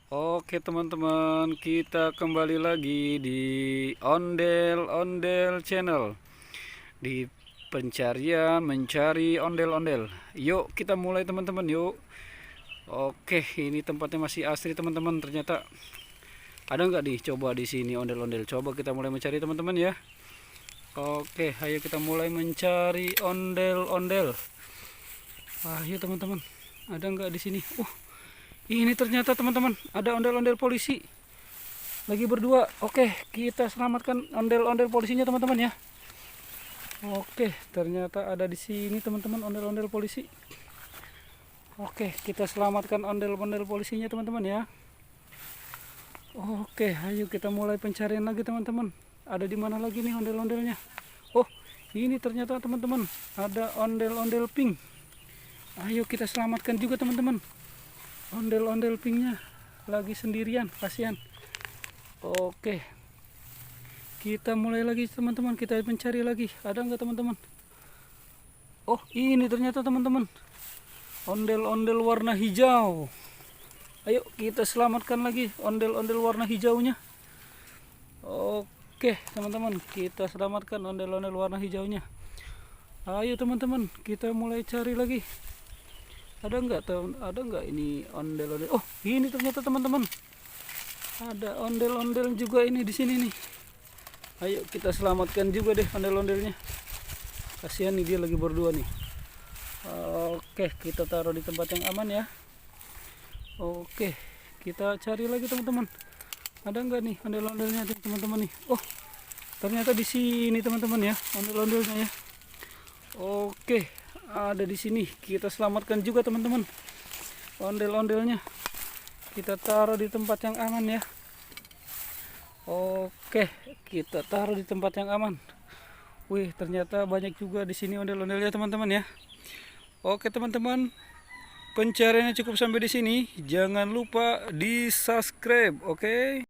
Oke teman-teman, kita kembali lagi di Ondel-Ondel Channel. Di pencarian mencari ondel-ondel. Yuk kita mulai teman-teman, yuk. Oke, ini tempatnya masih asri teman-teman. Ternyata ada nggak nih coba di sini ondel-ondel. Coba kita mulai mencari teman-teman ya. Oke, ayo kita mulai mencari ondel-ondel. Ayo teman-teman, ada nggak di sini? Ini ternyata teman-teman ada ondel-ondel polisi lagi berdua. Oke, kita selamatkan ondel-ondel polisinya teman-teman ya. Oke, ternyata ada di sini teman-teman ondel-ondel polisi. Oke, kita selamatkan ondel-ondel polisinya teman-teman ya. Oke, ayo kita mulai pencarian lagi teman-teman. Ada di mana lagi nih ondel-ondelnya? Oh, ini ternyata teman-teman ada ondel-ondel pink. Ayo kita selamatkan juga teman-teman. Ondel-ondel pinknya lagi sendirian, kasihan. Oke, kita mulai lagi teman-teman, kita mencari lagi. Ada nggak teman-teman? Oh, ini ternyata teman-teman ondel-ondel warna hijau. Ayo kita selamatkan lagi ondel-ondel warna hijaunya. Oke teman-teman, kita selamatkan ondel-ondel warna hijaunya. Ayo teman-teman, kita mulai cari lagi. Ada nggak ini ondel-ondel? Oh, ini ternyata teman-teman ada ondel-ondel juga ini di sini nih. Ayo kita selamatkan juga deh ondel-ondelnya. Kasihan nih, dia lagi berdua nih. Oke, kita taruh di tempat yang aman ya. Oke, kita cari lagi teman-teman. Ada nggak nih ondel-ondelnya teman-teman nih? Oh, ternyata di sini teman-teman ya ondel-ondelnya ya. Oke, ada di sini. Kita selamatkan juga teman-teman ondel-ondelnya. Kita taruh di tempat yang aman ya. Oke, kita taruh di tempat yang aman. Wih, ternyata banyak juga di sini ondel-ondelnya teman-teman ya. Oke teman-teman, pencariannya cukup sampai di sini. Jangan lupa di subscribe, oke?